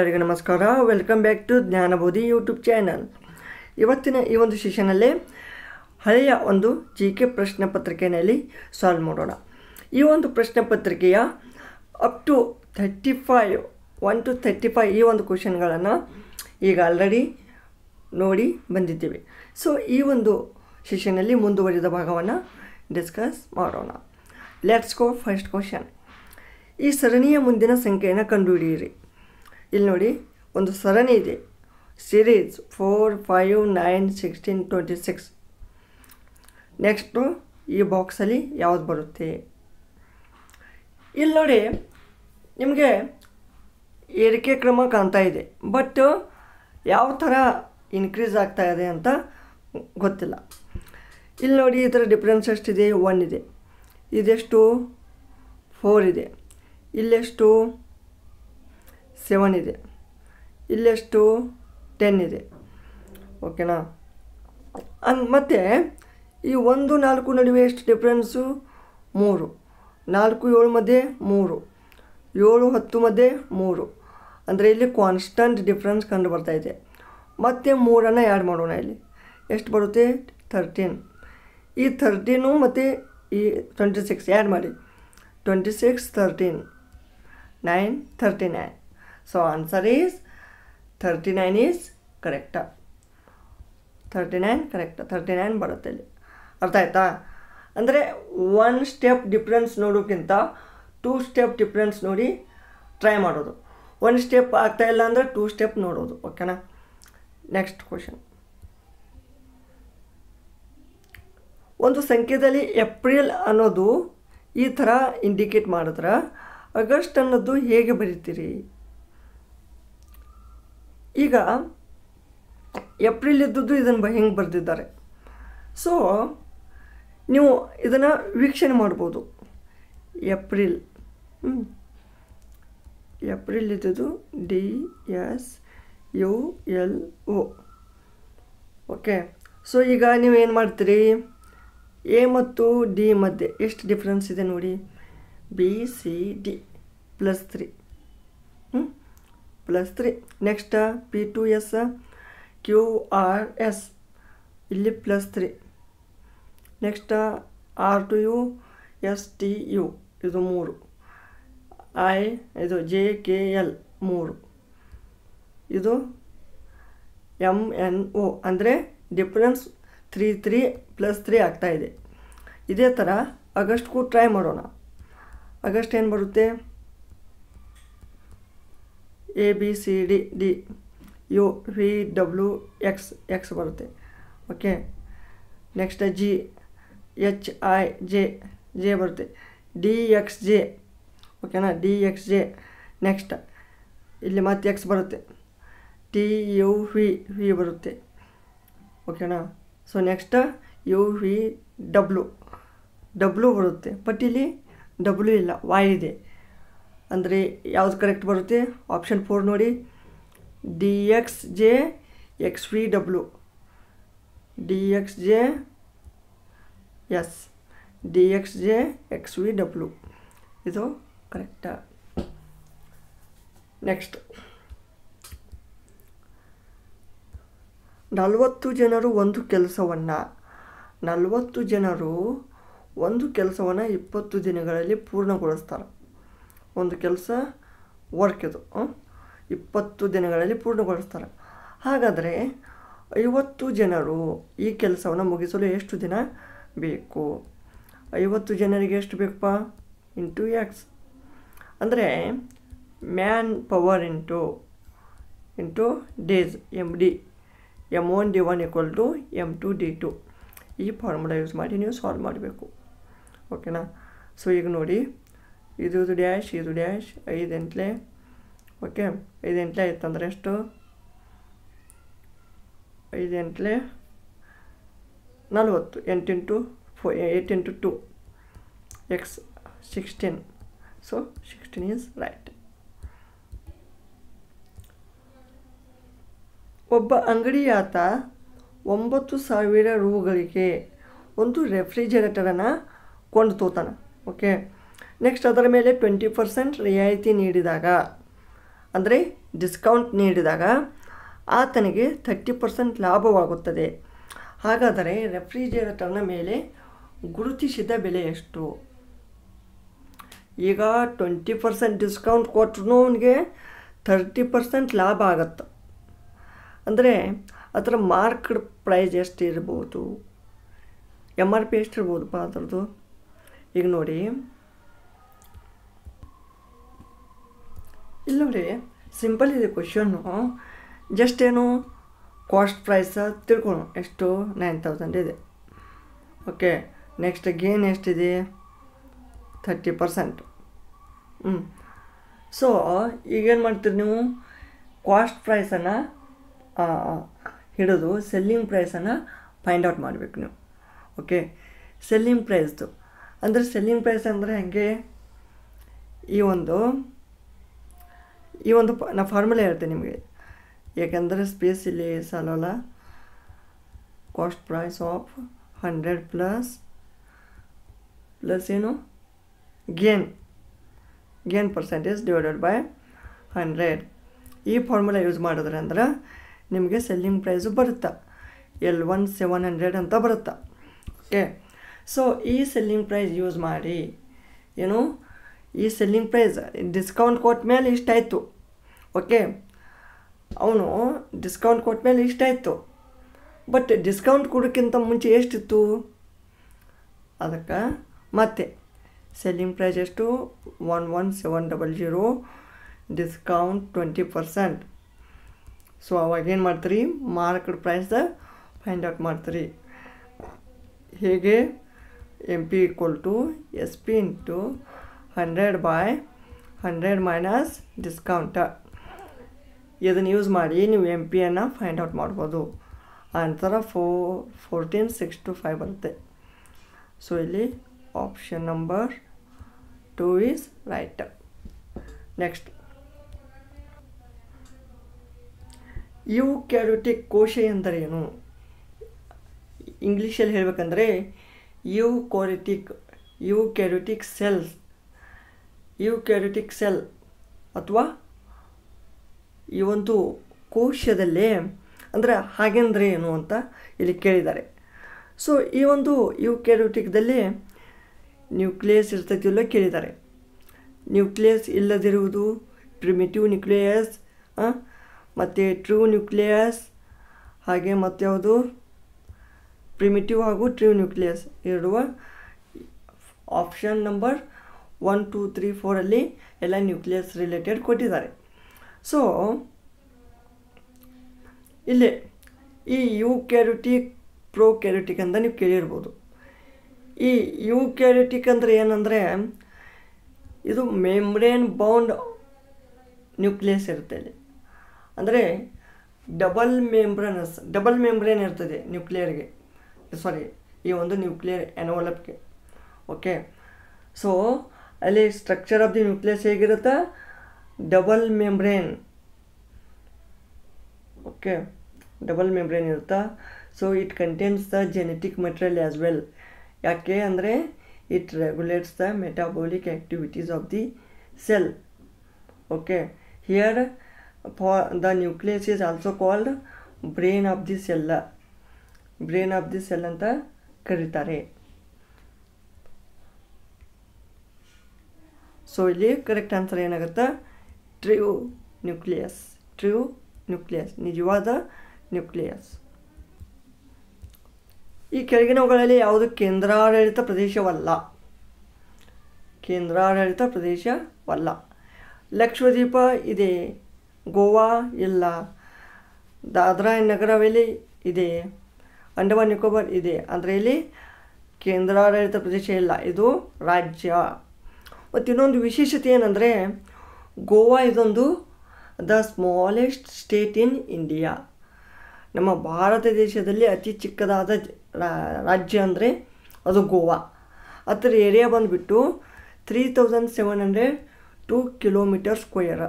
ಎಲ್ಲರಿಗೂ ನಮಸ್ಕಾರ. Welcome back to Jnanabodhi YouTube channel. ಇವತ್ತಿನ ಈ ಒಂದು ಸೆಷನಲ್ಲಿ ಹಳೆಯ ಒಂದು GK ಪ್ರಶ್ನೆ ಪತ್ರಿಕೆಯಲ್ಲಿ ಸಾಲ್ವ್ ಮಾಡೋಣ. ಈ ಒಂದು ಪ್ರಶ್ನೆ ಪತ್ರಿಕೆಯ ಅಪ್ ಟು 35 1 to 35 ಈ ಒಂದು ಕ್ವಶನ್ಗಳನ್ನು ಈಗ ಆಲ್ರೆಡಿ ನೋಡಿ ಬಂದಿದ್ದೀವಿ. ಸೊ ಈ ಒಂದು ಸೆಷನಲ್ಲಿ ಮುಂದುವರಿದ ಭಾಗವನ್ನು ಡಿಸ್ಕಸ್ ಮಾಡೋಣ. Let's go. First question. ಈ ಸರಣಿಯ ಮುಂದಿನ ಸಂಖ್ಯೆಯನ್ನು ಕಂಡುಹಿಡಿಯಿರಿ. ಇಲ್ಲಿ ನೋಡಿ, ಒಂದು ಸರಣಿ ಇದೆ, ಸಿರೀಸ್ 4, 5, 9, 16, 26. ನೆಕ್ಸ್ಟು ಈ ಬಾಕ್ಸಲ್ಲಿ ಯಾವುದು ಬರುತ್ತೆ? ಇಲ್ಲಿ ನೋಡಿ, ನಿಮಗೆ ಏರಿಕೆ ಕ್ರಮ ಕಾಣ್ತಾ ಇದೆ, ಬಟ್ ಯಾವ ಥರ ಇನ್ಕ್ರೀಸ್ ಆಗ್ತಾ ಇದೆ ಅಂತ ಗೊತ್ತಿಲ್ಲ. ಇಲ್ಲಿ ನೋಡಿ, ಇದರ ಡಿಫ್ರೆನ್ಸ್ ಎಷ್ಟಿದೆ? 1 ಇದೆ. ಇದೆಷ್ಟು? 4 ಇದೆ. ಇಲ್ಲೆಷ್ಟು? 7 ಇದೆ. ಇಲ್ಲೆಷ್ಟು? 10 ಇದೆ. ಓಕೆನಾ? ಮತ್ತು ಈ 1, 4 ನಡುವೆ ಎಷ್ಟು ಡಿಫ್ರೆನ್ಸು? 3. 4, 7 ಮಧ್ಯೆ 3, 7, 10 ಮಧ್ಯೆ 3. ಅಂದರೆ ಇಲ್ಲಿ ಕಾನ್ಸ್ಟಂಟ್ ಡಿಫ್ರೆನ್ಸ್ ಕಂಡು ಬರ್ತಾ ಇದೆ. ಮತ್ತು 3ಅನ್ನು ಆ್ಯಡ್ ಮಾಡೋಣ. ಇಲ್ಲಿ ಎಷ್ಟು ಬರುತ್ತೆ? 13. ಈ 13 ಮತ್ತು ಈ 26 ಆ್ಯಡ್ ಮಾಡಿ. 26, 13, 9, 39. So answer is 39 is correct. 39 correct. 39 ಬರುತ್ತೆ ಇಲ್ಲಿ. ಅರ್ಥ ಆಯ್ತಾ? ಅಂದರೆ 1 ಸ್ಟೆಪ್ ಡಿಫ್ರೆನ್ಸ್ ನೋಡೋಕ್ಕಿಂತ 2 ಸ್ಟೆಪ್ ಡಿಫ್ರೆನ್ಸ್ ನೋಡಿ ಟ್ರೈ ಮಾಡೋದು. 1 ಸ್ಟೆಪ್ ಆಗ್ತಾಯಿಲ್ಲ ಅಂದರೆ 2 ಸ್ಟೆಪ್ ನೋಡೋದು. ಓಕೆನಾ? Next question. ಒಂದು ಸಂಖ್ಯೆಯಲ್ಲಿ ಏಪ್ರಿಲ್ ಅನ್ನೋದು ಈ ಥರ ಇಂಡಿಕೇಟ್ ಮಾಡಿದ್ರೆ ಆಗಸ್ಟ್ ಅನ್ನೋದು ಹೇಗೆ ಬರೀತೀರಿ? ಈಗ ಏಪ್ರಿಲ್ ಇದ್ದದ್ದು ಇದನ್ನು ಹೆಂಗೆ ಬರೆದಿದ್ದಾರೆ. ಸೊ ನೀವು ಇದನ್ನು ವೀಕ್ಷಣೆ ಮಾಡ್ಬೋದು. ಏಪ್ರಿಲ್ ಇದ್ದದ್ದು DSULO. ಓಕೆ. ಸೊ ಈಗ ನೀವೇನು ಮಾಡ್ತೀರಿ? ಎ ಮತ್ತು ಡಿ ಮಧ್ಯೆ ಎಷ್ಟು ಡಿಫ್ರೆನ್ಸ್ ಇದೆ ನೋಡಿ. BCD +3 +3. ನೆಕ್ಸ್ಟ್ P2S QRS ಇಲ್ಲಿ +3. ನೆಕ್ಸ್ಟ್ R2U STU ಇದು 3. ಇದು JKL 3. ಇದು MNO. ಅಂದರೆ ಡಿಫ್ರೆನ್ಸ್ 3 +3 ಆಗ್ತಾಯಿದೆ. ಇದೇ ಥರ ಆಗಸ್ಟ್ಗೂ ಟ್ರೈ ಮಾಡೋಣ. ಆಗಸ್ಟ್ ಏನು ಬರುತ್ತೆ? ABCD UVWX ಬರುತ್ತೆ. ಓಕೆ. ನೆಕ್ಸ್ಟ್ GHIJ ಬರುತ್ತೆ. DXJ. ಓಕೆನಾ? DXJ. ನೆಕ್ಸ್ಟ್ ಇಲ್ಲಿ ಮತ್ತೆ X ಬರುತ್ತೆ. TUV ಬರುತ್ತೆ. ಓಕೆನಾ? ಸೊ ನೆಕ್ಸ್ಟ್ UVW ಬರುತ್ತೆ. ಬಟ್ ಇಲ್ಲಿ W ಇಲ್ಲ, Y ಇದೆ. ಅಂದರೆ ಯಾವುದು ಕರೆಕ್ಟ್ ಬರುತ್ತೆ? ಆಪ್ಷನ್ 4 ನೋಡಿ. DXJ XVW. DXJ XVW ಇದು ಕರೆಕ್ಟಾ? ನೆಕ್ಸ್ಟ್. 40 ಜನರು ಒಂದು ಕೆಲಸವನ್ನು 20 ದಿನಗಳಲ್ಲಿ ಪೂರ್ಣಗೊಳಿಸ್ತಾರೆ. ಒಂದು ಕೆಲಸ ವರ್ಕ್ ಇದು 20 ದಿನಗಳಲ್ಲಿ ಪೂರ್ಣಗೊಳಿಸ್ತಾರೆ. ಹಾಗಾದರೆ 50 ಜನರು ಈ ಕೆಲಸವನ್ನು ಮುಗಿಸಲು ಎಷ್ಟು ದಿನ ಬೇಕು? 50 ಜನರಿಗೆ ಎಷ್ಟು ಬೇಕಪ್ಪ? Into X. ಅಂದರೆ man power into days MD. M1D1 = M2D2. ಈ ಫಾರ್ಮುಲಾ ಯೂಸ್ ಮಾಡಿ ನೀವು ಸಾಲ್ವ್ ಮಾಡಬೇಕು. ಓಕೆನಾ? ಸೊ ಈಗ ನೋಡಿ, ಇದು ಡ್ಯಾಶ್, ಇದು ಡ್ಯಾಶ್. 5 ಎಂಟ್ಲೆ. ಓಕೆ. 5 ಎಂಟ್ಲೆ ಆಯ್ತಂದ್ರೆ ಎಷ್ಟು? 5 ಎಂಟ್ಲೆ 40. 8 × 2 X 16. So 16 is right. ಒಬ್ಬ ಅಂಗಡಿಯಾತ 9,000 ರೂಗಳಿಗೆ ಒಂದು ರೆಫ್ರಿಜರೇಟರನ್ನು ಕೊಂಡು ತೋತಾನೆ. ಓಕೆ. ನೆಕ್ಸ್ಟ್ ಅದರ ಮೇಲೆ 20% ರಿಯಾಯಿತಿ ನೀಡಿದಾಗ ಅಂದರೆ ಡಿಸ್ಕೌಂಟ್ ನೀಡಿದಾಗ ಆತನಿಗೆ 30% ಲಾಭವಾಗುತ್ತದೆ. ಹಾಗಾದರೆ ರೆಫ್ರಿಜರೇಟರ್ನ ಮೇಲೆ ಗುರುತಿಸಿದ ಬೆಲೆ ಎಷ್ಟು? ಈಗ 20% ಡಿಸ್ಕೌಂಟ್ ಕೊಟ್ಟರು ಅವನಿಗೆ 30% ಲಾಭ ಆಗತ್ತೆ. ಅಂದರೆ ಅದರ ಮಾರ್ಕೆಟ್ ಪ್ರೈಸ್ ಎಷ್ಟು ಇರ್ಬೋದು? MRP ಎಷ್ಟು ಇರ್ಬೋದಪ್ಪ ಅದರದ್ದು? ಈಗ ನೋಡಿ, ಇಲ್ಲ ನೋಡಿ, ಸಿಂಪಲ್ ಇದೆ ಕ್ವಶನ್ನು. ಜಸ್ಟ್ ಏನು ಕಾಸ್ಟ್ ಪ್ರೈಸ ತಿಳ್ಕೊಳ್ಳೋ, ಎಷ್ಟು 9000 ಇದೆ. ಓಕೆ, ನೆಕ್ಸ್ಟ್ ಗೇನ್ ಎಷ್ಟಿದೆ? 30%. ಸೊ ಈಗೇನು ಮಾಡ್ತೀರಿ ನೀವು? ಕಾಸ್ಟ್ ಪ್ರೈಸನ್ನು ಹಿಡಿದು ಸೆಲ್ಲಿಂಗ್ ಪ್ರೈಸನ್ನು ಫೈಂಡ್ ಔಟ್ ಮಾಡಬೇಕು ನೀವು. ಓಕೆ, ಸೆಲ್ಲಿಂಗ್ ಪ್ರೈಸ್ದು ಅಂದರೆ ಸೆಲ್ಲಿಂಗ್ ಪ್ರೈಸ್ ಅಂದರೆ ಹಾಗೆ ಈ ಒಂದು ನಾ ಫಾರ್ಮುಲಾ ಹೇಳ್ತೇನೆ ನಿಮಗೆ, ಏಕೆಂದರೆ ಸ್ಪೇಸ್ ಇಲ್ಲಿ ಸಾಲಲ್ಲ. ಕಾಸ್ಟ್ ಪ್ರೈಸ್ ಆಫ್ 100 ಪ್ಲಸ್ ಏನು ಗೇನ್ ಪರ್ಸೆಂಟೇಜ್ ಡಿವೈಡೆಡ್ ಬೈ 100. ಈ ಫಾರ್ಮುಲಾ ಯೂಸ್ ಮಾಡಿದ್ರೆ ಅಂದ್ರೆ ನಿಮಗೆ ಸೆಲ್ಲಿಂಗ್ ಪ್ರೈಸು ಬರುತ್ತೆ, L1 700 ಅಂತ ಬರುತ್ತೆ. ಓಕೆ, ಸೊ ಈ ಸೆಲ್ಲಿಂಗ್ ಪ್ರೈಸ್ ಯೂಸ್ ಮಾಡಿ ಏನು, ಈ ಸೆಲ್ಲಿಂಗ್ ಪ್ರೈಸ್ ಡಿಸ್ಕೌಂಟ್ ಕೊಟ್ಟ ಮೇಲೆ ಇಷ್ಟಾಯಿತು. ಓಕೆ, ಅವನು ಡಿಸ್ಕೌಂಟ್ ಕೊಟ್ಟ ಮೇಲೆ ಇಷ್ಟಾಯಿತು, ಬಟ್ ಡಿಸ್ಕೌಂಟ್ ಕೊಡೋಕ್ಕಿಂತ ಮುಂಚೆ ಎಷ್ಟಿತ್ತು? ಅದಕ್ಕೆ ಮತ್ತೆ ಸೆಲ್ಲಿಂಗ್ ಪ್ರೈಸ್ ಎಷ್ಟು? 11700, ಡಿಸ್ಕೌಂಟ್ 20%. ಸೊ ಅವಾಗೇನು ಮಾಡ್ತೀರಿ? ಮಾರ್ಕೆಟ್ ಪ್ರೈಸ್ ಫೈಂಡ್ ಔಟ್ ಮಾಡ್ತೀರಿ. ಹೇಗೆ? MP = SP × 100/100 minus discount. ಇದನ್ನು ಯೂಸ್ ಮಾಡಿ ನೀವು MPಯನ್ನು ಫೈಂಡ್ ಔಟ್ ಮಾಡ್ಬೋದು. ಆನ್ಸರ 14,625 ಬರುತ್ತೆ. ಸೊ ಇಲ್ಲಿ option number 2 is right. Next, eukaryotic ಕೋಶ ಎಂದರೇನು? ಇಂಗ್ಲೀಷಲ್ಲಿ ಹೇಳಬೇಕಂದ್ರೆ ಯೂಕ್ಯಾರಿಯೋಟಿಕ್ ಸೆಲ್ ಅಥವಾ ಈ ಒಂದು ಕೋಶದಲ್ಲೇ ಅಂದರೆ ಹಾಗೆಂದರೆ ಏನು ಅಂತ ಇಲ್ಲಿ ಕೇಳಿದ್ದಾರೆ. ಸೊ ಈ ಒಂದು ಯೂಕ್ಯಾರಿಯೋಟಿಕ್ದಲ್ಲಿ ನ್ಯೂಕ್ಲಿಯಸ್ ಇರ್ತೈತಿಲ್ಲ ಕೇಳಿದ್ದಾರೆ. ನ್ಯೂಕ್ಲಿಯಸ್ ಇಲ್ಲದಿರುವುದು ಪ್ರಿಮಿಟಿವ್ ನ್ಯೂಕ್ಲಿಯಸ್ ಮತ್ತು ಟ್ರೂ ನ್ಯೂಕ್ಲಿಯಸ್, ಹಾಗೆ ಮತ್ತು ಯಾವುದು ಪ್ರಿಮಿಟಿವ್ ಹಾಗೂ ಟ್ರೂ ನ್ಯೂಕ್ಲಿಯಸ್ ಇರುವ ಆಪ್ಷನ್ ನಂಬರ್ 1, 2, 3, 4 ಎಲ್ಲ ನ್ಯೂಕ್ಲಿಯಸ್ ರಿಲೇಟೆಡ್ ಕೊಟ್ಟಿದ್ದಾರೆ. ಸೊ ಇಲ್ಲಿ ಈ ಯೂಕ್ಯಾರಿಯೋಟಿಕ್ ಪ್ರೋಕ್ಯಾರಿಯೋಟಿಕ್ ಅಂತ ನೀವು ಕೇಳಿರ್ಬೋದು. ಈ ಯೂಕ್ಯಾರಿಯೋಟಿಕ್ ಅಂದರೆ ಏನಂದರೆ ಇದು ಮೆಂಬ್ರೇನ್ ಬೌಂಡ್ ನ್ಯೂಕ್ಲಿಯಸ್ ಇರುತ್ತೆ. ಇಲ್ಲಿ ಅಂದರೆ ಡಬಲ್ ಮೆಂಬ್ರೇನ್ ಇರ್ತದೆ ನ್ಯೂಕ್ಲಿಯರ್ಗೆ, ಈ ಒಂದು ನ್ಯೂಕ್ಲಿಯರ್ ಎನ್ವಲಪ್ಗೆ. ಓಕೆ, ಸೊ ಅಲ್ಲಿ ಸ್ಟ್ರಕ್ಚರ್ ಆಫ್ ದಿ ನ್ಯೂಕ್ಲಿಯಸ್ ಹೇಗಿರುತ್ತೆ? Double membrane. Okay, double membrane ಇರುತ್ತೆ. So it contains the genetic material as well. ಯಾಕೆ ಅಂದರೆ it regulates the metabolic activities of the cell. Okay, here the nucleus is also called brain of the cell ಅಂತ ಕರೀತಾರೆ. So ಇಲ್ಲಿ correct answer ಏನಾಗುತ್ತೆ? True nucleus, ನಿಜವಾದ nucleus. ಈ ಕೆಳಗಿನವುಗಳಲ್ಲಿ ಯಾವುದು ಕೇಂದ್ರಾಡಳಿತ ಪ್ರದೇಶವಲ್ಲ? ಲಕ್ಷದ್ವೀಪ ಇದೆ, ಗೋವಾ ಇಲ್ಲ, ದಾದ್ರಾ ನಗರ್ ಹವೇಲಿ ಇದೆ, ಅಂಡಮಾನ್ ನಿಕೋಬಾರ್ ಇದೆ. ಅಂದರೆ ಇಲ್ಲಿ ಕೇಂದ್ರಾಡಳಿತ ಪ್ರದೇಶ ಇಲ್ಲ, ಇದು ರಾಜ್ಯ. ಮತ್ತು ಇನ್ನೊಂದು ವಿಶೇಷತೆ ಏನಂದರೆ ಗೋವಾ ಇದೊಂದು the smallest state in India. ನಮ್ಮ ಭಾರತ ದೇಶದಲ್ಲಿ ಅತಿ ಚಿಕ್ಕದಾದ ರಾಜ್ಯ ಅಂದರೆ ಅದು ಗೋವಾ. ಅದರ ಏರಿಯಾ ಬಂದುಬಿಟ್ಟು 3702 km².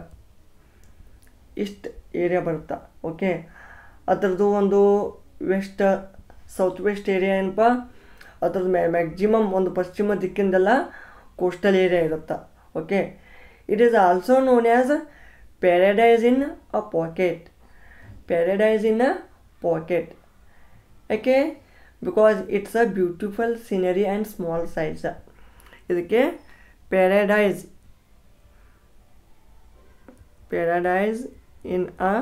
ಇಷ್ಟು ಏರಿಯಾ ಬರುತ್ತೆ. ಓಕೆ, ಅದರದ್ದು ಒಂದು ಸೌತ್ ವೆಸ್ಟ್ ಏರಿಯಾ ಏನಪ್ಪ, ಅದ್ರದ್ದು ಮ್ಯಾಕ್ಸಿಮಮ್ ಒಂದು ಪಶ್ಚಿಮ ದಿಕ್ಕಿಂದೆಲ್ಲ ಕೋಸ್ಟಲ್ ಏರಿಯಾ ಇರುತ್ತೆ. Okay, it is also known as paradise in a pocket. Paradise in a pocket. ಯಾಕೆ? Because it's a beautiful scenery and small size. ಇದಕ್ಕೆ ಪ್ಯಾರಡೈಸ್ ಇನ್ ಅ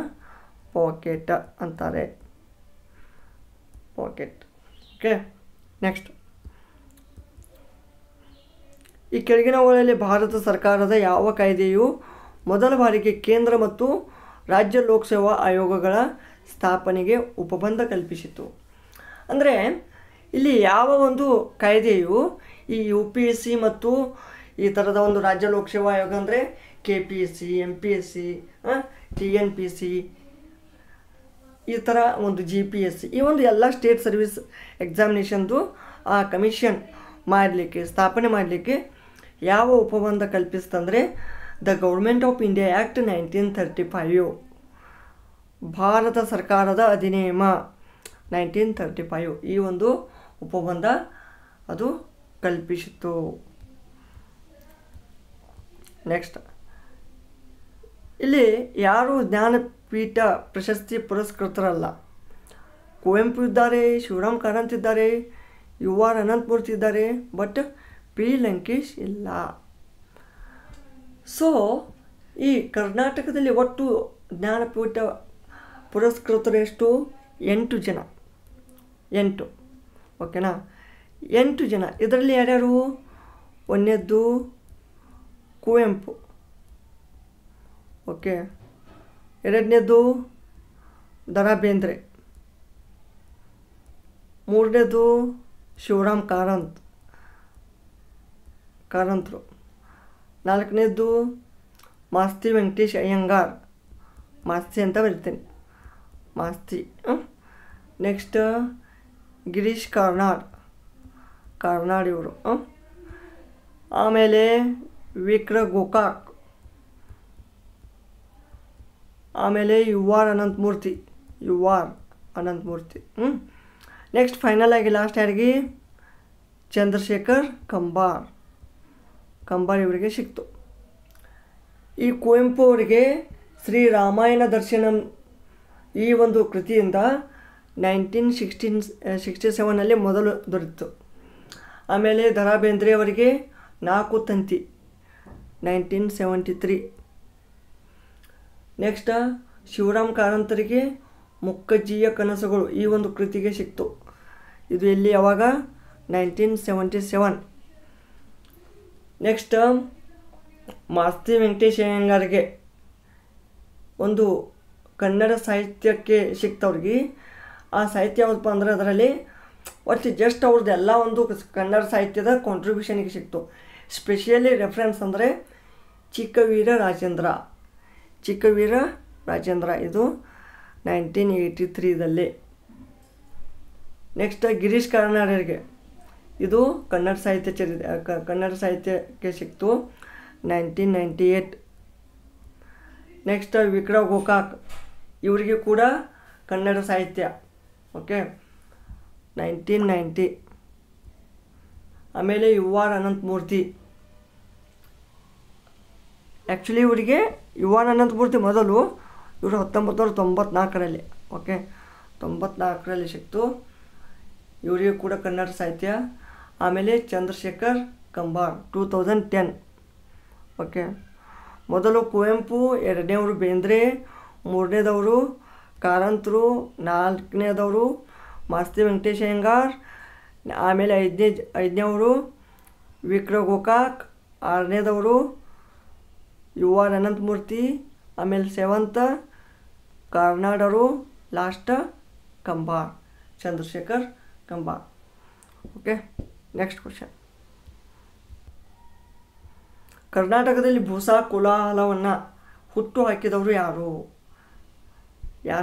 ಪಾಕೆಟ್ ಅಂತಾರೆ. Pocket. Okay, next. ಈ ಕೆಳಗಿನವುಗಳಲ್ಲಿ ಭಾರತ ಸರ್ಕಾರದ ಯಾವ ಕಾಯ್ದೆಯು ಮೊದಲ ಬಾರಿಗೆ ಕೇಂದ್ರ ಮತ್ತು ರಾಜ್ಯ ಲೋಕಸೇವಾ ಆಯೋಗಗಳ ಸ್ಥಾಪನೆಗೆ ಉಪಬಂಧ ಕಲ್ಪಿಸಿತು? ಅಂದರೆ ಇಲ್ಲಿ ಯಾವ ಒಂದು ಕಾಯ್ದೆಯು ಈ UPSC ಮತ್ತು ಈ ಥರದ ಒಂದು ರಾಜ್ಯ ಲೋಕಸೇವಾ ಆಯೋಗ ಅಂದರೆ KPSC, MPSC, TNPSC, ಈ ಥರ ಒಂದು GPSC, ಈ ಒಂದು ಎಲ್ಲ ಸ್ಟೇಟ್ ಸರ್ವಿಸ್ ಎಕ್ಸಾಮಿನೇಷನ್ದು ಆ ಕಮಿಷನ್ ಮಾಡಲಿಕ್ಕೆ, ಸ್ಥಾಪನೆ ಮಾಡಲಿಕ್ಕೆ ಯಾವ ಉಪಬಂಧ ಕಲ್ಪಿಸ್ತಂದರೆ the government of India act 1935, ಭಾರತ ಸರ್ಕಾರದ ಅಧಿನಿಯಮ 1935, ಈ ಒಂದು ಉಪಬಂಧ ಅದು ಕಲ್ಪಿಸಿತು. ನೆಕ್ಸ್ಟ್, ಇಲ್ಲಿ ಯಾರು ಜ್ಞಾನಪೀಠ ಪ್ರಶಸ್ತಿ ಪುರಸ್ಕೃತರಲ್ಲ? ಕುವೆಂಪು ಇದ್ದಾರೆ, ಶಿವರಾಮ್ ಕಾರಂತ್ ಇದ್ದಾರೆ, UR ಅನಂತಮೂರ್ತಿ ಇದ್ದಾರೆ, ಬಟ್ P. ಲಂಕೇಶ್ ಇಲ್ಲ. ಸೊ ಈ ಕರ್ನಾಟಕದಲ್ಲಿ ಒಟ್ಟು ಜ್ಞಾನಪೀಠ ಪುರಸ್ಕೃತರು ಎಷ್ಟು? 8 ಜನ. 8, ಓಕೆನಾ? 8 ಜನ. ಇದರಲ್ಲಿ ಯಾರ್ಯಾರು? ಒಂದನೇದ್ದು ಕುವೆಂಪು, ಓಕೆ. ಎರಡನೇದು ದ.ರಾ ಬೇಂದ್ರೆ. ಮೂರನೇದು ಶಿವರಾಮ್ ಕಾರಂತರು. ನಾಲ್ಕನೇದು ಮಾಸ್ತಿ ವೆಂಕಟೇಶ್ ಅಯ್ಯಂಗಾರ್, ಮಾಸ್ತಿ ಅಂತ ಬರಿತೀನಿ, ಮಾಸ್ತಿ. ನೆಕ್ಸ್ಟ್ ಗಿರೀಶ್ ಕಾರ್ನಾಡ್ ಇವರು. ಆಮೇಲೆ ವಿಕ್ರ ಗೋಕಾಕ್, ಆಮೇಲೆ UR ಅನಂತಮೂರ್ತಿ. ನೆಕ್ಸ್ಟ್ ಫೈನಲ್ ಆಗಿ ಲಾಸ್ಟ್ ಯಾರಿಗೆ? ಚಂದ್ರಶೇಖರ್ ಕಂಬಾರ್ ಇವರಿಗೆ ಸಿಕ್ತು. ಈ ಕುವೆಂಪು ಅವರಿಗೆ ಶ್ರೀ ರಾಮಾಯಣ ದರ್ಶನಂ ಈ ಒಂದು ಕೃತಿಯಿಂದ 1967 ಮೊದಲು ದೊರೆತಿತ್ತು. ಆಮೇಲೆ ದ.ರಾ ಬೇಂದ್ರೆ ಅವರಿಗೆ 4 ತಂತಿ 1973. ನೆಕ್ಸ್ಟ್ ಶಿವರಾಮ್ ಕಾರಂತರಿಗೆ ಮುಕ್ಕಜ್ಜಿಯ ಕನಸುಗಳು ಈ ಒಂದು ಕೃತಿಗೆ ಸಿಕ್ತು. ಇದು ಎಲ್ಲಿ, ಯಾವಾಗ? 1977. ನೆಕ್ಸ್ಟ್ ಮಾಸ್ತಿ ವೆಂಕಟೇಶ್ ಅಯ್ಯಂಗಾರ್ಗೆ ಒಂದು ಕನ್ನಡ ಸಾಹಿತ್ಯಕ್ಕೆ ಸಿಕ್ತವ್ರಿಗೆ. ಆ ಸಾಹಿತ್ಯ ಯಾವತ್ತಪ್ಪ ಅಂದ್ರೆ ಅದರಲ್ಲಿ ಒಟ್ಟು ಜಸ್ಟ್ ಅವ್ರದ್ದು ಎಲ್ಲ ಒಂದು ಕನ್ನಡ ಸಾಹಿತ್ಯದ ಕಾಂಟ್ರಿಬ್ಯೂಷನ್ಗೆ ಸಿಕ್ತು. ಸ್ಪೆಷಲಿ ರೆಫರೆನ್ಸ್ ಅಂದರೆ ಚಿಕ್ಕವೀರ ರಾಜೇಂದ್ರ, ಇದು 1983. ನೆಕ್ಸ್ಟ್ ಗಿರೀಶ್ ಕಾರ್ನಾಡ್ಗೆ ಇದು ಕನ್ನಡ ಸಾಹಿತ್ಯಕ್ಕೆ ಸಿಕ್ತು 1998. ನೆಕ್ಸ್ಟ್ ವಿಕ್ರ ಗೋಕಾಕ್ ಇವರಿಗೆ ಕೂಡ ಕನ್ನಡ ಸಾಹಿತ್ಯ, ಓಕೆ, 1990. ಆಮೇಲೆ UR ಅನಂತಮೂರ್ತಿ. ಆ್ಯಕ್ಚುಲಿ ಇವರಿಗೆ UR ಅನಂತಮೂರ್ತಿ ಮೊದಲು, ಇವರು 1994, ಓಕೆ, 94 ಸಿಕ್ತು. ಇವರಿಗೂ ಕೂಡ ಕನ್ನಡ ಸಾಹಿತ್ಯ. ಆಮೇಲೆ ಚಂದ್ರಶೇಖರ್ ಕಂಬಾರ್ 2010, ಓಕೆ. ಮೊದಲು ಕುವೆಂಪು, ಎರಡನೇವರು ಬೇಂದ್ರೆ, ಮೂರನೇದವರು ಕಾರಂತರು, ನಾಲ್ಕನೇದವರು ಮಾಸ್ತಿ ವೆಂಕಟೇಶ್ ಅಯ್ಯಂಗಾರ್, ಆಮೇಲೆ ಐದನೇವರು ವಿಕ್ರ ಗೋಕಾಕ್, ಆರನೇದವರು UR ಅನಂತಮೂರ್ತಿ, ಆಮೇಲೆ 7th ಕಾರ್ನಾಡರು, last Chandrashekhar Kambar. Okay, next question. ಕರ್ನಾಟಕದಲ್ಲಿ ಭೂಸಾ ಕೋಲಾಹಲವನ್ನು ಹುಟ್ಟು ಹಾಕಿದವರು ಯಾರು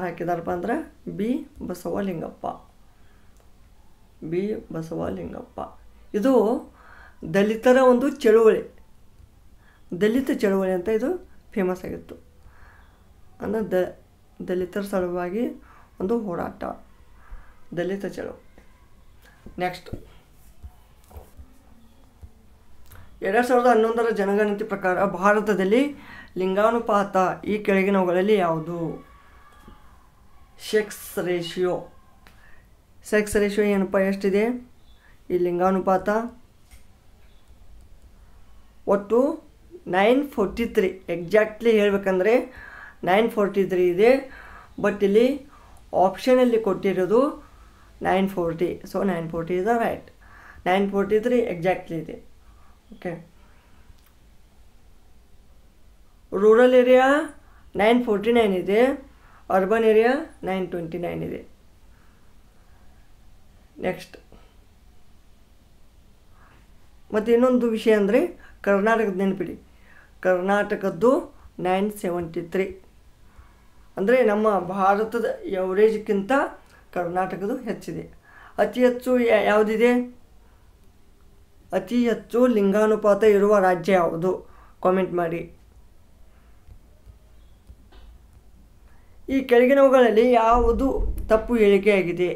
ಹಾಕಿದಾರಪ್ಪ ಅಂದ್ರೆ ಬಿ ಬಸವಲಿಂಗಪ್ಪ. ಇದು ದಲಿತರ ಒಂದು ಚಳುವಳಿ, ದಲಿತ ಚಳುವಳಿ ಅಂತ ಇದು ಫೇಮಸ್ ಆಗಿತ್ತು. ಅಂದರೆ ದಲಿತರ ಸಲುವಾಗಿ ಒಂದು ಹೋರಾಟ, ದಲಿತ ಚಳುವಳಿ. ನೆಕ್ಸ್ಟ್ 2011ರ ಜನಗಣತಿ ಪ್ರಕಾರ ಭಾರತದಲ್ಲಿ ಲಿಂಗಾನುಪಾತ ಈ ಕೆಳಗಿನವುಗಳಲ್ಲಿ ಯಾವುದು? ಸೆಕ್ಸ್ ರೇಷಿಯೋ ಏನಪ್ಪ ಎಷ್ಟಿದೆ? ಈ ಲಿಂಗಾನುಪಾತ ಒಟ್ಟು 943. ಎಕ್ಸಾಕ್ಟ್ಲಿ ಹೇಳಬೇಕಂದ್ರೆ 943 ಇದೆ. ಬಟ್ ಇಲ್ಲಿ ಆಪ್ಷನಲ್ಲಿ ಕೊಟ್ಟಿರೋದು 940. So 940 is the right. 943 exactly ಇದೆ. ಓಕೆ. ರೂರಲ್ ಏರಿಯಾ 949 ಇದೆ. ಅರ್ಬನ್ ಏರಿಯಾ 929 ಇದೆ. ನೆಕ್ಸ್ಟ್ ಮತ್ತು ಇನ್ನೊಂದು ವಿಷಯ ಅಂದರೆ ಕರ್ನಾಟಕದ ನೆನಪಿಡಿ. ಕರ್ನಾಟಕದ್ದು 973. ಅಂದರೆ ನಮ್ಮ ಭಾರತದ ಎವರೇಜ್ಗಿಂತ ಕರ್ನಾಟಕದ ಹೆಚ್ಚಿದೆ. ಅತಿ ಹೆಚ್ಚು ಯಾವುದಿದೆ? ಅತಿ ಹೆಚ್ಚು ಲಿಂಗಾನುಪಾತ ಇರುವ ರಾಜ್ಯ ಯಾವುದು? ಕಾಮೆಂಟ್ ಮಾಡಿ. ಈ ಕೆಳಗಿನವುಗಳಲ್ಲಿ ಯಾವುದು ತಪ್ಪು ಹೇಳಿಕೆಯಾಗಿದೆ?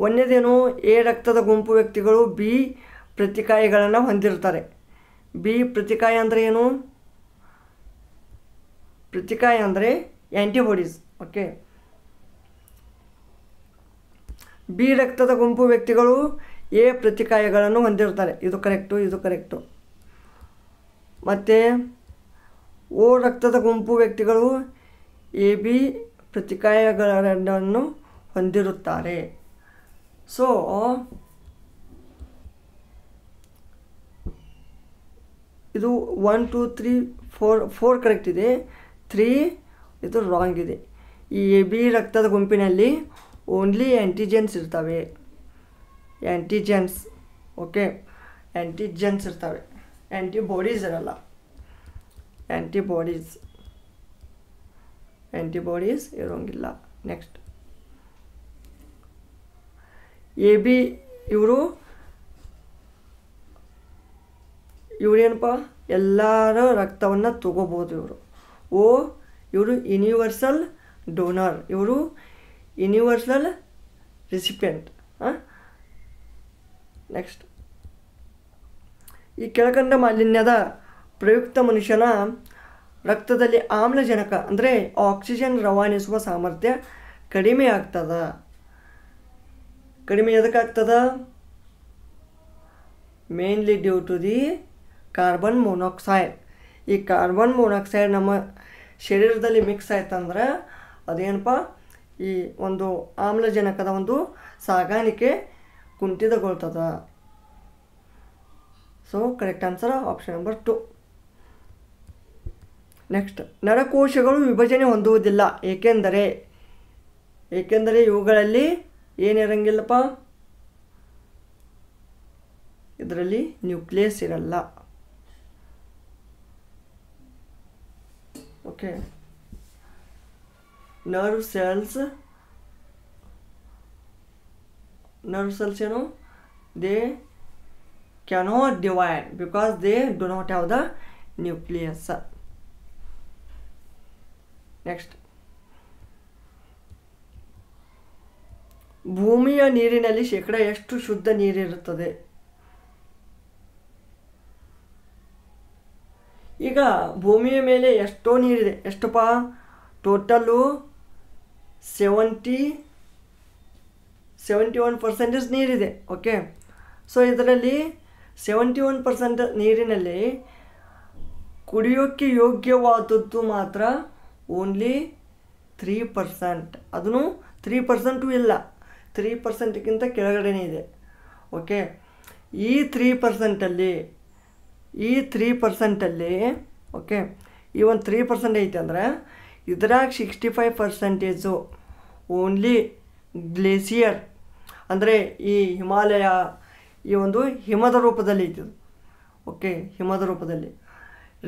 ಒಂದನೇದೇನು? ಎ ರಕ್ತದ ಗುಂಪು ವ್ಯಕ್ತಿಗಳು ಬಿ ಪ್ರತಿಕಾಯಗಳನ್ನು ಹೊಂದಿರ್ತಾರೆ. ಬಿ ಪ್ರತಿಕಾಯ ಅಂದರೆ ಏನು? ಪ್ರತಿಕಾಯ ಅಂದರೆ ಆ್ಯಂಟಿಬಾಡೀಸ್. ಓಕೆ. ಬಿ ರಕ್ತದ ಗುಂಪು ವ್ಯಕ್ತಿಗಳು ಎ ಪ್ರತಿಕಾಯಗಳನ್ನು ಹೊಂದಿರ್ತಾರೆ. ಇದು ಕರೆಕ್ಟು. ಮತ್ತು ಓ ರಕ್ತದ ಗುಂಪು ವ್ಯಕ್ತಿಗಳು ಎ ಬಿ ಪ್ರತಿಕಾಯಗಳನ್ನು ಹೊಂದಿರುತ್ತಾರೆ. ಸೊ ಇದು 1 2 3 4 ಕರೆಕ್ಟ್ ಇದೆ. 3 ಇದು ರಾಂಗ್ ಇದೆ. ಈ ಎ ಬಿ ರಕ್ತದ ಗುಂಪಿನಲ್ಲಿ ಓನ್ಲಿ ಆ್ಯಂಟಿಜೆನ್ಸ್ ಇರ್ತವೆ. ಓಕೆ, ಆ್ಯಂಟಿಜೆನ್ಸ್ ಇರ್ತವೆ, ಆ್ಯಂಟಿಬಾಡೀಸ್ ಇರಲ್ಲ. ಆ್ಯಂಟಿಬಾಡೀಸ್ ಇರೋಂಗಿಲ್ಲ. ನೆಕ್ಸ್ಟ್ ಎ ಬಿ ಇವರೇನಪ್ಪ ಎಲ್ಲರ ರಕ್ತವನ್ನು ತಗೋಬೋದು. ಇವರು ಯೂನಿವರ್ಸಲ್ ಡೋನರ್, ಇವರು ಯೂನಿವರ್ಸಲ್ ರಿಸಿಪಿಯೆಂಟ್. ನೆಕ್ಸ್ಟ್ ಈ ಕೆಳಕಂಡ ಮಾಲಿನ್ಯದ ಪ್ರಯುಕ್ತ ಮನುಷ್ಯನ ರಕ್ತದಲ್ಲಿ ಆಮ್ಲಜನಕ ಅಂದರೆ ಆಕ್ಸಿಜನ್ ರವಾನಿಸುವ ಸಾಮರ್ಥ್ಯ ಕಡಿಮೆ ಆಗ್ತದ. ಕಡಿಮೆ ಎದಕ್ಕಾಗ್ತದ? Mainly due to the carbon monoxide. ಈ ಕಾರ್ಬನ್ ಮೊನಾಕ್ಸೈಡ್ ನಮ್ಮ ಶರೀರದಲ್ಲಿ ಮಿಕ್ಸ್ ಆಯ್ತಂದ್ರೆ ಅದೇನಪ್ಪ, ಈ ಒಂದು ಆಮ್ಲಜನಕದ ಒಂದು ಸಾಗಾಣಿಕೆ ಕುಂಠಿತಗೊಳ್ತದ. So correct answer option number 2. Next ನರಕೋಶಗಳು ವಿಭಜನೆ ಹೊಂದುವುದಿಲ್ಲ ಏಕೆಂದರೆ ಇವುಗಳಲ್ಲಿ ಏನಿರಂಗಿಲ್ಲಪ್ಪ, ಇದರಲ್ಲಿ ನ್ಯೂಕ್ಲಿಯಸ್ ಇರಲ್ಲ. ಓಕೆ. ನರ್ವ್ ಸೆಲ್ಸ್ ಏನು? They cannot divide because they do not have the nucleus. Next ಭೂಮಿಯ ನೀರಿನಲ್ಲಿ ಶೇಕಡ ಎಷ್ಟು ಶುದ್ಧ ನೀರಿರುತ್ತದೆ? ಈಗ ಭೂಮಿಯ ಮೇಲೆ ಎಷ್ಟೋ ನೀರಿದೆ. ಎಷ್ಟಪ್ಪ? ಟೋಟಲ್ಲು 71% ನೀರಿದೆ. ಓಕೆ. ಸೊ ಇದರಲ್ಲಿ 71% ನೀರಿನಲ್ಲಿ ಕುಡಿಯೋಕ್ಕೆ ಯೋಗ್ಯವಾದದ್ದು ಮಾತ್ರ ಓನ್ಲಿ 3%. ಅದನ್ನು 3% ಇಲ್ಲ, 3%ಗಿಂತ ಕೆಳಗಡೆನೇ ಇದೆ. ಓಕೆ. ಈ 3%ಅಲ್ಲಿ ಓಕೆ, ಈ ಒಂದು 3% ಐತೆ ಅಂದರೆ ಇದ್ರಾಗ 65% ಓನ್ಲಿ ಗ್ಲೇಸಿಯರ್ ಅಂದರೆ ಈ ಹಿಮಾಲಯ, ಈ ಒಂದು ಹಿಮದ ರೂಪದಲ್ಲಿ ಐತೆ. ಓಕೆ, ಹಿಮದ ರೂಪದಲ್ಲಿ.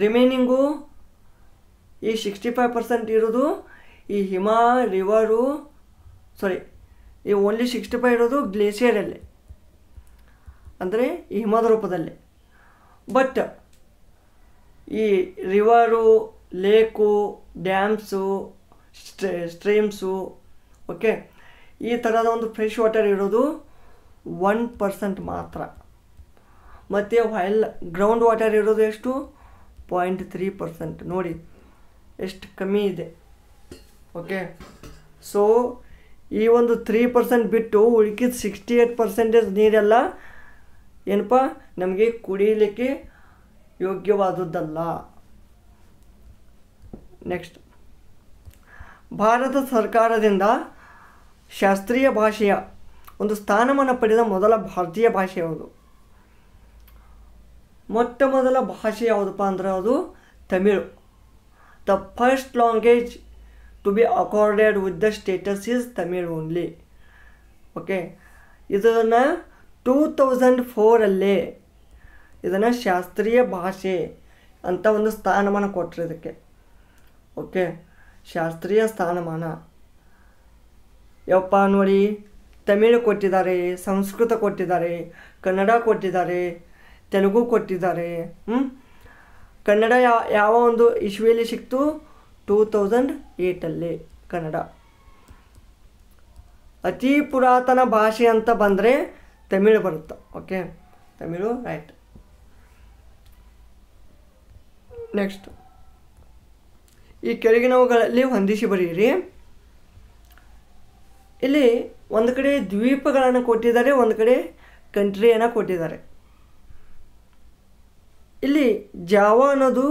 ರಿಮೈನಿಂಗು ಈ 65% ಇರೋದು ಈ ಹಿಮ ರಿವರು, ಈ ಓನ್ಲಿ 65 ಇರೋದು ಗ್ಲೇಸಿಯರಲ್ಲಿ ಅಂದರೆ ಈ ಹಿಮದ ರೂಪದಲ್ಲಿ. ಬಟ್ ಈ river, lake, dams, streams, okay, ಈ ಥರದ ಒಂದು ಫ್ರೆಶ್ ವಾಟರ್ ಇರೋದು 1% ಮಾತ್ರ. ಮತ್ತು ವೈಲ್ ಗ್ರೌಂಡ್ ವಾಟರ್ ಇರೋದು ಎಷ್ಟು 0.3%. ನೋಡಿ ಎಷ್ಟು ಕಮ್ಮಿ ಇದೆ. ಓಕೆ, ಸೊ ಈ ಒಂದು 3% ಬಿಟ್ಟು ಉಳಿಕಿದ 68% ನೀರೆಲ್ಲ ಏನಪ್ಪ ನಮಗೆ ಕುಡಿಯಲಿಕ್ಕೆ ಯೋಗ್ಯವಾದದ್ದಲ್ಲ. ನೆಕ್ಸ್ಟ್, ಭಾರತ ಸರ್ಕಾರದಿಂದ ಶಾಸ್ತ್ರೀಯ ಭಾಷೆಯ ಒಂದು ಸ್ಥಾನಮಾನ ಪಡೆದ ಮೊದಲ ಭಾರತೀಯ ಭಾಷೆ ಯಾವುದು? ಮೊಟ್ಟ ಮೊದಲ ಭಾಷೆ ಯಾವುದಪ್ಪ ಅಂದ್ರೆ ಅದು Tamil. The first language to be accorded with the status is Tamil only. Okay, ಇದನ್ನು 2004 ಇದನ್ನು ಶಾಸ್ತ್ರೀಯ ಭಾಷೆ ಅಂತ ಒಂದು ಸ್ಥಾನಮಾನ ಕೊಟ್ಟರು ಇದಕ್ಕೆ. ಓಕೆ, ಶಾಸ್ತ್ರೀಯ ಸ್ಥಾನಮಾನ ಯಪ್ಪ ನೋಡಿ, ತಮಿಳು ಕೊಟ್ಟಿದ್ದಾರೆ, ಸಂಸ್ಕೃತ ಕೊಟ್ಟಿದ್ದಾರೆ, ಕನ್ನಡ ಕೊಟ್ಟಿದ್ದಾರೆ, ತೆಲುಗು ಕೊಟ್ಟಿದ್ದಾರೆ. ಕನ್ನಡ ಯಾವ ಒಂದು ಇಸ್ವಿಯಲ್ಲಿ ಸಿಕ್ತು? 2008 ಕನ್ನಡ. ಅತಿ ಪುರಾತನ ಭಾಷೆ ಅಂತ ಬಂದರೆ ತಮಿಳು ಬರುತ್ತೆ. Okay, Tamil right. ನೆಕ್ಸ್ಟ್, ಈ ಕೆಳಗಿನವುಗಳಲ್ಲಿ ಹೊಂದಿಸಿ ಬರೆಯಿರಿ. ಇಲ್ಲಿ ಒಂದು ಕಡೆ ದ್ವೀಪಗಳನ್ನು ಕೊಟ್ಟಿದ್ದಾರೆ, ಒಂದು ಕಡೆ ಕಂಟ್ರಿಯನ್ನು ಕೊಟ್ಟಿದ್ದಾರೆ. ಇಲ್ಲಿ ಜಾವಾ ಅನ್ನೋದು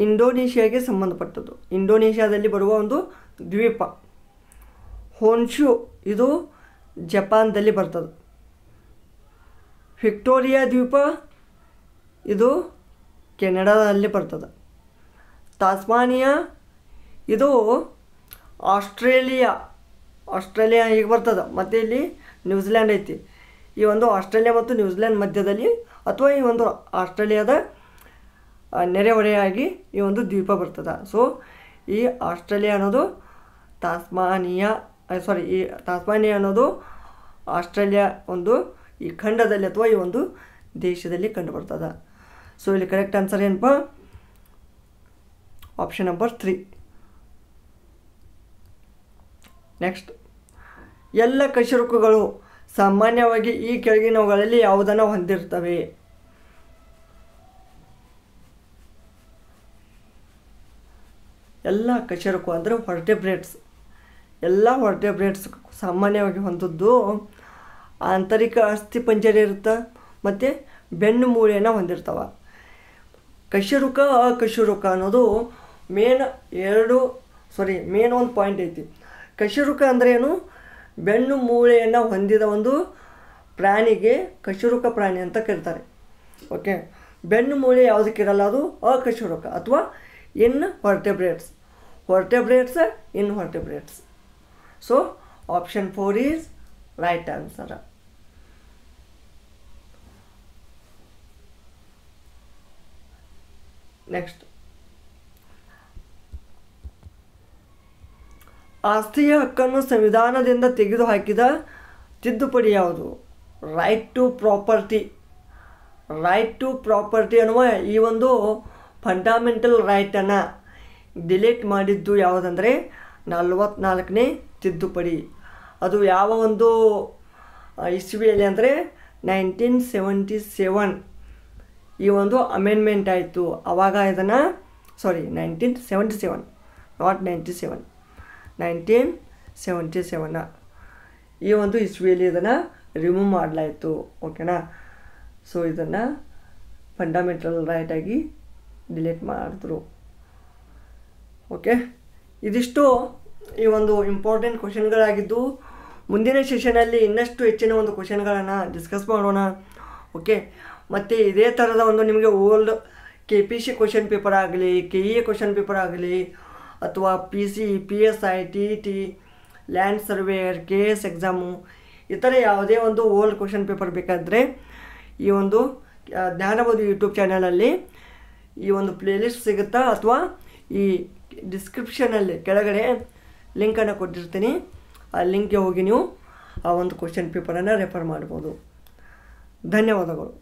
ಇಂಡೋನೇಷ್ಯಾಗೆ ಸಂಬಂಧಪಟ್ಟದ್ದು, ಇಂಡೋನೇಷ್ಯಾದಲ್ಲಿ ಬರುವ ಒಂದು ದ್ವೀಪ. ಹೋನ್ಶು ಇದು ಜಪಾನ್ದಲ್ಲಿ ಬರ್ತದೆ. ವಿಕ್ಟೋರಿಯಾ ದ್ವೀಪ ಇದು ಕೆನಡಾದಲ್ಲಿ ಬರ್ತದೆ. ತಾಸ್ಮಾನಿಯಾ ಇದು ಆಸ್ಟ್ರೇಲಿಯಾ ಹೀಗೆ ಬರ್ತದೆ. ಮತ್ತು ಇಲ್ಲಿ ನ್ಯೂಜಿಲ್ಯಾಂಡ್ ಐತಿ. ಈ ಒಂದು ಆಸ್ಟ್ರೇಲಿಯಾ ಮತ್ತು ನ್ಯೂಜಿಲ್ಯಾಂಡ್ ಮಧ್ಯದಲ್ಲಿ ಅಥವಾ ಈ ಒಂದು ಆಸ್ಟ್ರೇಲಿಯಾದ ನೆರೆಹೊರೆಯಾಗಿ ಈ ಒಂದು ದ್ವೀಪ ಬರ್ತದೆ. ಸೊ ಈ ಆಸ್ಟ್ರೇಲಿಯಾ ಅನ್ನೋದು ಈ ತಾಸ್ಮಾನಿಯಾ ಅನ್ನೋದು ಆಸ್ಟ್ರೇಲಿಯಾ ಒಂದು ಈ ಖಂಡದಲ್ಲಿ ಅಥವಾ ಈ ಒಂದು ದೇಶದಲ್ಲಿ ಕಂಡುಬರ್ತದೆ. ಸೊ ಇಲ್ಲಿ ಕರೆಕ್ಟ್ ಆನ್ಸರ್ ಏನಪ್ಪ? Option number 3. ನೆಕ್ಸ್ಟ್, ಎಲ್ಲ ಕಶೇರುಕಗಳು ಸಾಮಾನ್ಯವಾಗಿ ಈ ಕೆಳಗಿನವುಗಳಲ್ಲಿ ಯಾವುದನ್ನು ಹೊಂದಿರ್ತವೆ? ಎಲ್ಲ ಕಶೇರುಕ ಅಂದರೆ ವರ್ಟೆಬ್ರೇಟ್ಸ್. ಎಲ್ಲ ವರ್ಟೆಬ್ರೇಟ್ಸ್ ಸಾಮಾನ್ಯವಾಗಿ ಹೊಂದಿದ್ದು ಆಂತರಿಕ ಅಸ್ಥಿಪಂಜರ ಇರುತ್ತೆ ಮತ್ತು ಬೆನ್ನು ಮೂಳೆಯನ್ನು ಹೊಂದಿರ್ತವೆ. ಕಶೇರುಕ ಅಕಶೇರುಕ ಅನ್ನೋದು ಮೇನ್ ಒಂದು ಪಾಯಿಂಟ್ ಐತಿ. ಕಶೇರುಕ ಅಂದರೆ ಏನು? ಬೆನ್ನು ಮೂಳೆಯನ್ನು ಹೊಂದಿದ ಒಂದು ಪ್ರಾಣಿಗೆ ಕಶೇರುಕ ಪ್ರಾಣಿ ಅಂತ ಕರೀತಾರೆ. ಓಕೆ, ಬೆನ್ನು ಮೂಳೆ ಯಾವುದಕ್ಕಿರಲ್ಲ ಅದು ಅಕಶೇರುಕ ಅಥವಾ invertebrates. Invertebrates. So option 4 is right answer. Next, ಆಸ್ತಿಯ ಹಕ್ಕನ್ನು ಸಂವಿಧಾನದಿಂದ ತೆಗೆದುಹಾಕಿದ ತಿದ್ದುಪಡಿ ಯಾವುದು? ರೈಟ್ ಟು ಪ್ರಾಪರ್ಟಿ ಅನ್ನುವ ಈ ಒಂದು ಫಂಡಮೆಂಟಲ್ ರೈಟನ್ನು ಡಿಲೀಟ್ ಮಾಡಿದ್ದು ಯಾವುದಂದರೆ 44ನೇ ತಿದ್ದುಪಡಿ. ಅದು ಯಾವ ಒಂದು ಇಸ್ವಿಯಲ್ಲಿ ಅಂದರೆ 1977 ಈ ಒಂದು ಅಮೆಂಡ್ಮೆಂಟ್ ಆಯಿತು. ಆವಾಗ ಇದನ್ನು 1977 ನಾಟ್ 97 1977 ಈ ಒಂದು ಇಸ್ವಿಯಲ್ಲಿ ಇದನ್ನು ರಿಮೂವ್ ಮಾಡಲಾಯಿತು. ಓಕೆನಾ? ಸೊ ಇದನ್ನು ಫಂಡಮೆಂಟಲ್ ರೈಟಾಗಿ ಡಿಲೀಟ್ ಮಾಡಿದ್ರು. ಓಕೆ, ಇದಿಷ್ಟು ಈ ಒಂದು ಇಂಪಾರ್ಟೆಂಟ್ ಕ್ವಶನ್ಗಳಾಗಿದ್ದು, ಮುಂದಿನ ಸೆಷನಲ್ಲಿ ಇನ್ನಷ್ಟು ಹೆಚ್ಚಿನ ಒಂದು ಕ್ವಶನ್ಗಳನ್ನು ಡಿಸ್ಕಸ್ ಮಾಡೋಣ. ಓಕೆ, ಮತ್ತು ಇದೇ ಥರದ ಒಂದು ನಿಮಗೆ ಓಲ್ಡ್ KPC ಕ್ವಶನ್ ಪೇಪರ್ ಆಗಲಿ, KE ಕ್ವಶನ್ ಪೇಪರ್ ಆಗಲಿ, ಅಥವಾ PC, PSI, TET, land surveyor, KS exam, ಈ ಥರ ಯಾವುದೇ ಒಂದು ಓಲ್ಡ್ ಕ್ವಶನ್ ಪೇಪರ್ ಬೇಕಾದರೆ ಈ ಒಂದು ಜ್ಞಾನಬೋಧಿ ಯೂಟ್ಯೂಬ್ ಚಾನಲಲ್ಲಿ ಈ ಒಂದು ಪ್ಲೇಲಿಸ್ಟ್ ಸಿಗುತ್ತಾ, ಅಥವಾ ಈ ಡಿಸ್ಕ್ರಿಪ್ಷನಲ್ಲಿ ಕೆಳಗಡೆ ಲಿಂಕನ್ನು ಕೊಟ್ಟಿರ್ತೀನಿ. ಆ ಲಿಂಕ್ಗೆ ಹೋಗಿ ನೀವು ಆ ಒಂದು ಕ್ವಶನ್ ಪೇಪರನ್ನು ರೆಫರ್ ಮಾಡ್ಬೋದು. ಧನ್ಯವಾದಗಳು.